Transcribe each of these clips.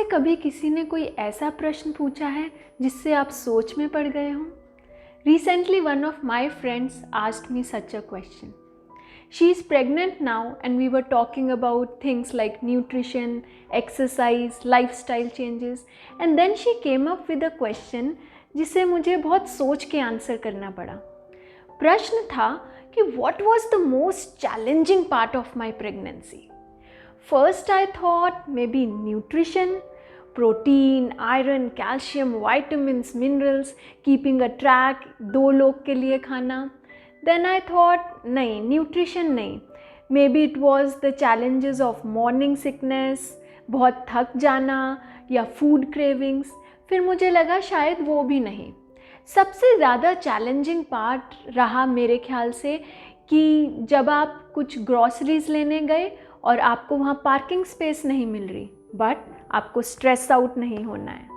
कभी किसी ने कोई ऐसा प्रश्न पूछा है जिससे आप सोच में पड़ गए हों? Recently, one of my friends asked me such a question. She is pregnant now and we were talking about things like nutrition, exercise, lifestyle changes, and then she came up with a question जिसे मुझे बहुत सोच के answer करना पड़ा। प्रश्न था कि what was the most challenging part of my pregnancy? First I thought maybe nutrition, protein, iron, calcium, vitamins, minerals, keeping a track, 2 लोग के लिए खाना। देन आई थॉट नहीं, न्यूट्रिशन नहीं, may be it was the challenges of morning sickness, बहुत थक जाना या फूड क्रेविंग्स। फिर मुझे लगा शायद वो भी नहीं। सबसे ज़्यादा चैलेंजिंग पार्ट रहा मेरे ख्याल से कि जब आप कुछ ग्रॉसरीज लेने गए और आपको वहाँ पार्किंग स्पेस नहीं मिल रही, बट आपको स्ट्रेस आउट नहीं होना है।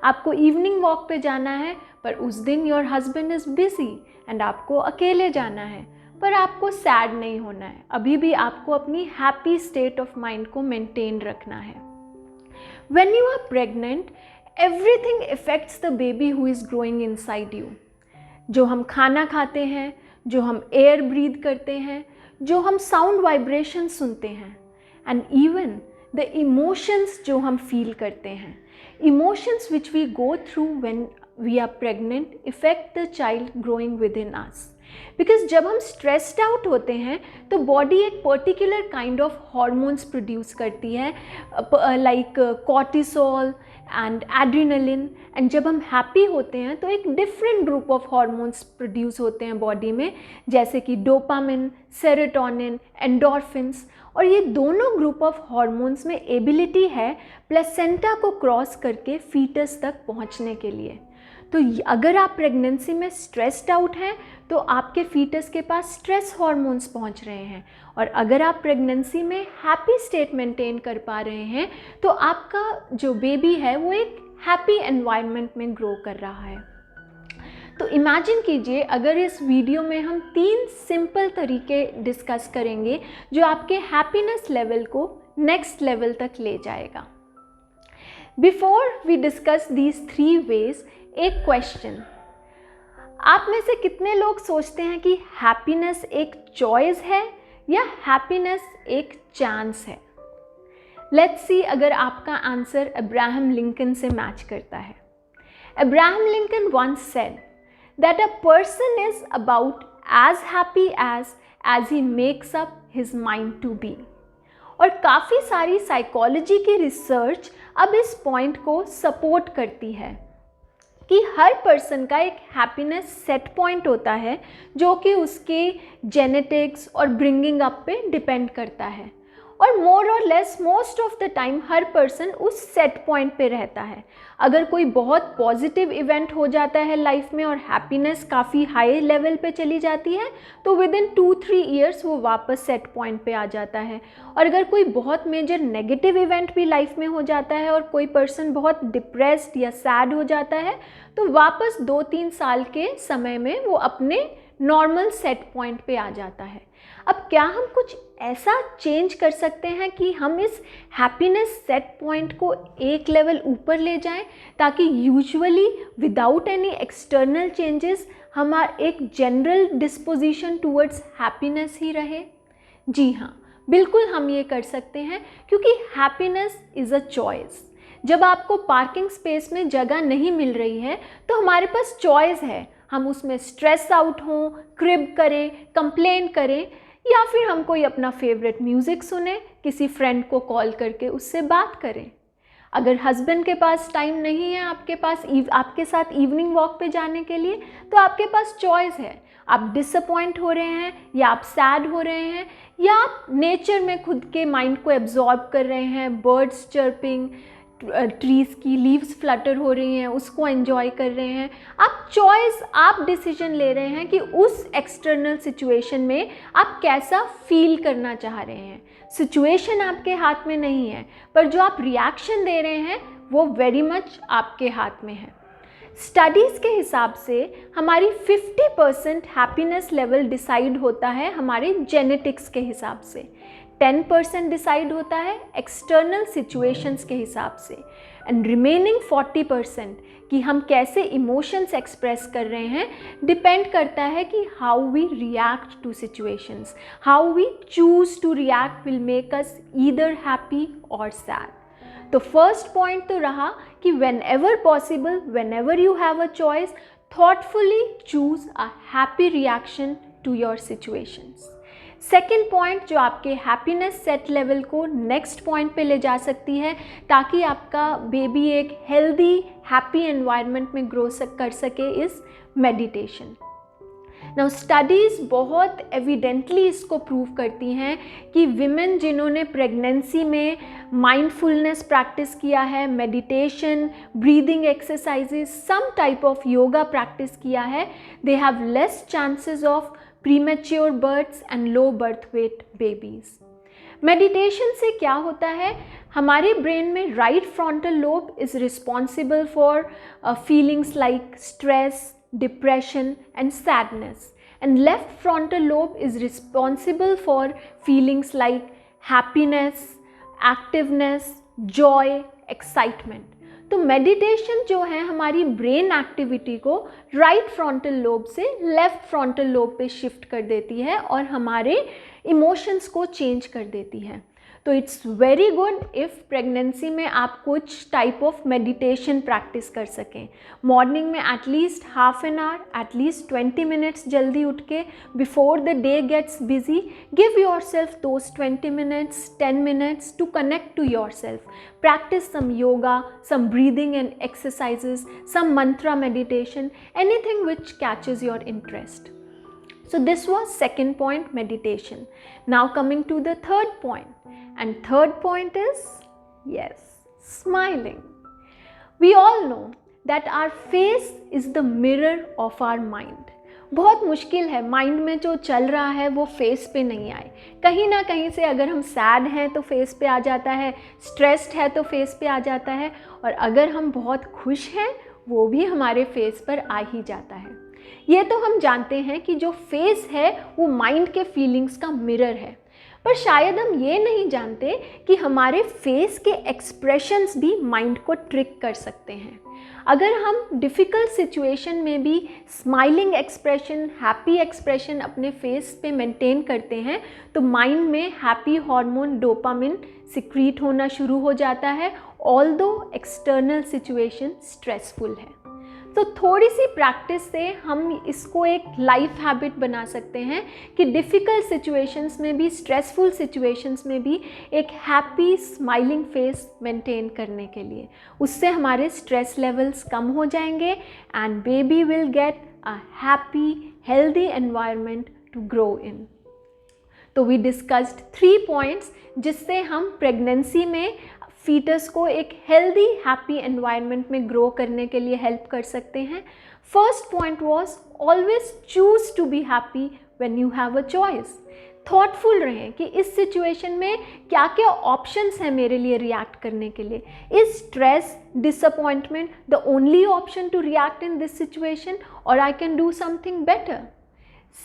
आपको इवनिंग वॉक पे जाना है पर उस दिन your husband is busy and आपको अकेले जाना है, पर आपको सैड नहीं होना है। अभी भी आपको अपनी हैप्पी स्टेट ऑफ माइंड को मेंटेन रखना है। When you are pregnant, everything affects the baby who is growing inside you. जो हम खाना खाते हैं, जो हम एयर ब्रीथ करते हैं, जो हम साउंड वाइब्रेशन सुनते हैं, एंड इवन द इमोशंस जो हम फील करते हैं। Emotions which we go through when we are pregnant affect the child growing within us. Because जब हम स्ट्रेस्ड आउट होते हैं तो बॉडी एक particular kind of hormones produce करती है, like cortisol and adrenaline. And जब हम हैप्पी होते हैं तो एक different group of hormones produce होते हैं बॉडी में, जैसे कि डोपामिन, सेरोटोनिन, एंडोर्फिन्स। और ये दोनों ग्रुप ऑफ हॉर्मोन्स में एबिलिटी है प्लेसेंटा को क्रॉस करके फीटस तक पहुंचने के लिए। तो अगर आप प्रेगनेंसी में स्ट्रेस्ड आउट हैं तो आपके फीटस के पास स्ट्रेस हॉर्मोन्स पहुंच रहे हैं, और अगर आप प्रेगनेंसी में हैप्पी स्टेट मेंटेन कर पा रहे हैं तो आपका जो बेबी है वो एक हैप्पी एनवायरनमेंट में ग्रो कर रहा है। तो इमेजिन कीजिए अगर इस वीडियो में हम 3 सिंपल तरीके डिस्कस करेंगे जो आपके हैप्पीनेस लेवल को नेक्स्ट लेवल तक ले जाएगा। Before we discuss these 3 ways, एक क्वेश्चन, आप में से कितने लोग सोचते हैं कि हैप्पीनेस एक चॉइस है या हैप्पीनेस एक चांस है? लेट्स सी अगर आपका आंसर अब्राहम लिंकन से मैच करता है। Abraham Lincoln once said that a person is about as happy as he makes up his mind to be। और काफ़ी सारी साइकोलॉजी की रिसर्च अब इस पॉइंट को सपोर्ट करती है कि हर पर्सन का एक हैप्पीनेस सेट पॉइंट होता है जो कि उसके जेनेटिक्स और ब्रिंगिंग अप पे डिपेंड करता है, और मोर और less most of the time her person उस सेट पॉइंट पे रहता है। अगर कोई बहुत पॉजिटिव इवेंट हो जाता है लाइफ में और हैप्पीनेस काफ़ी हाई लेवल पे चली जाती है तो विद इन 2-3 ईयर्स वो वापस सेट पॉइंट पे आ जाता है। और अगर कोई बहुत मेजर नेगेटिव इवेंट भी लाइफ में हो जाता है और कोई पर्सन बहुत डिप्रेस्ड या सैड हो जाता है तो वापस 2-3 साल के समय में वो अपने नॉर्मल सेट पॉइंट पे आ जाता है। अब क्या हम कुछ ऐसा चेंज कर सकते हैं कि हम इस हैप्पीनेस सेट पॉइंट को एक लेवल ऊपर ले जाएं ताकि usually without any external changes हमारा एक जनरल डिस्पोजिशन टूवर्ड्स हैप्पीनेस ही रहे? जी हाँ, बिल्कुल हम ये कर सकते हैं, क्योंकि हैप्पीनेस इज़ अ चॉइस। जब आपको पार्किंग स्पेस में जगह नहीं मिल रही है तो हमारे पास चॉइस है, हम उसमें स्ट्रेस आउट हों, क्रिब करें, कंप्लेन करें, या फिर हम कोई अपना फेवरेट म्यूज़िक सुने, किसी फ्रेंड को कॉल करके उससे बात करें। अगर हस्बैंड के पास टाइम नहीं है आपके साथ इवनिंग वॉक पे जाने के लिए तो आपके पास चॉइस है, आप डिसअपॉइंट हो रहे हैं या आप सैड हो रहे हैं या आप नेचर में खुद के माइंड को एब्जॉर्ब कर रहे हैं, बर्ड्स चर्पिंग, ट्रीज़ की लीव्स फ्लटर हो रही हैं उसको एंजॉय कर रहे हैं। आप डिसीजन ले रहे हैं कि उस एक्सटर्नल सिचुएशन में आप कैसा फील करना चाह रहे हैं। सिचुएशन आपके हाथ में नहीं है, पर जो आप रिएक्शन दे रहे हैं वो वेरी मच आपके हाथ में है। स्टडीज़ के हिसाब से हमारी 50% हैप्पीनेस लेवल डिसाइड होता है हमारे जेनेटिक्स के हिसाब से, 10% डिसाइड होता है एक्सटर्नल सिचुएशंस के हिसाब से, एंड रिमेनिंग 40% कि हम कैसे इमोशंस एक्सप्रेस कर रहे हैं डिपेंड करता है कि how we react to situations, how we choose to react will make us either happy और सैड। तो फर्स्ट पॉइंट तो रहा कि whenever possible, whenever you have a choice, thoughtfully choose a happy reaction to your situations. Second point जो आपके happiness set level को next point पे ले जा सकती है ताकि आपका बेबी एक हेल्दी हैप्पी एनवायरनमेंट में ग्रो कर सके, इज़ मेडिटेशन। नाउ स्टडीज़ बहुत एविडेंटली इसको प्रूव करती हैं कि विमेन जिन्होंने प्रेगनेंसी में माइंडफुलनेस प्रैक्टिस किया है, meditation, breathing exercises, some type of yoga practice किया है, they have less chances of premature births and low birth weight babies. Meditation से क्या होता है, हमारे ब्रेन में right frontal lobe is responsible for feelings like stress, depression and sadness, and left frontal lobe is responsible for feelings like happiness, activeness, joy, excitement. तो meditation जो है हमारी ब्रेन एक्टिविटी को राइट फ्रंटल लोब से left frontal lobe पे shift कर देती है और हमारे इमोशंस को चेंज कर देती है। तो it's very good if pregnancy में आप कुछ टाइप ऑफ मेडिटेशन प्रैक्टिस कर सकें। मॉर्निंग में at least half an hour, at least 20 minutes जल्दी उठ के before the day gets busy, give yourself those 20 minutes, 10 minutes to connect to yourself. Practice some yoga, some breathing and exercises, some mantra meditation, anything which catches your interest. So this was second point, meditation. Now coming to the third point. And third point is, yes, smiling. We all know that our face is the mirror of our mind. बहुत मुश्किल है mind में जो चल रहा है वो face पे नहीं आए। कहीं ना कहीं से अगर हम सैड हैं तो फेस पे आ जाता है, स्ट्रेस्ड है तो फेस पे आ जाता है, और अगर हम बहुत खुश हैं वो भी हमारे फेस पर आ ही जाता है। ये तो हम जानते हैं कि जो फेस है वो माइंड के फीलिंग्स का मिरर है, पर शायद हम ये नहीं जानते कि हमारे फेस के एक्सप्रेशंस भी माइंड को ट्रिक कर सकते हैं। अगर हम डिफ़िकल्ट सिचुएशन में भी स्माइलिंग एक्सप्रेशन, हैप्पी एक्सप्रेशन अपने फेस पे मेंटेन करते हैं तो माइंड में हैप्पी हार्मोन डोपामिन सिक्रीट होना शुरू हो जाता है, ऑल्दो एक्सटर्नल सिचुएशन स्ट्रेसफुल है। तो थोड़ी सी प्रैक्टिस से हम इसको एक लाइफ हैबिट बना सकते हैं कि डिफ़िकल्ट सिचुएशंस में भी, स्ट्रेसफुल सिचुएशंस में भी एक हैप्पी स्माइलिंग फेस मेंटेन करने के लिए। उससे हमारे स्ट्रेस लेवल्स कम हो जाएंगे and baby will get a happy healthy environment to grow in. तो वी डिस्कस्ड 3 पॉइंट्स जिससे हम प्रेगनेंसी में फीटस को एक हेल्दी हैप्पी एनवायरनमेंट में ग्रो करने के लिए हेल्प कर सकते हैं। First point was always choose to be happy when you have a choice. Thoughtful रहें कि इस सिचुएशन में क्या क्या ऑप्शंस हैं मेरे लिए रिएक्ट करने के लिए। Is stress, disappointment the only option to react in this situation, और I can do something better.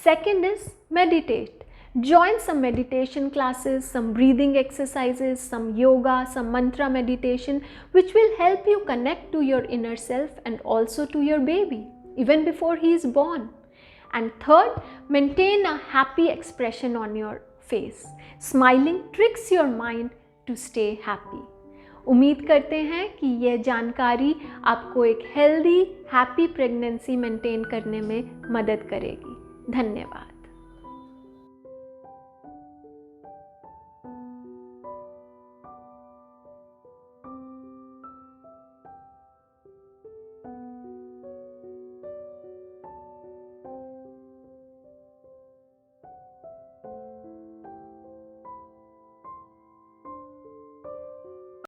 Second is meditate. Join some meditation classes, some breathing exercises, some yoga, some mantra meditation, which will help you connect to your inner self and also to your baby, even before he is born. And third, maintain a happy expression on your face. Smiling tricks your mind to stay happy. उम्मीद करते हैं कि यह जानकारी आपको एक healthy, happy pregnancy maintain करने में मदद करेगी। धन्यवाद।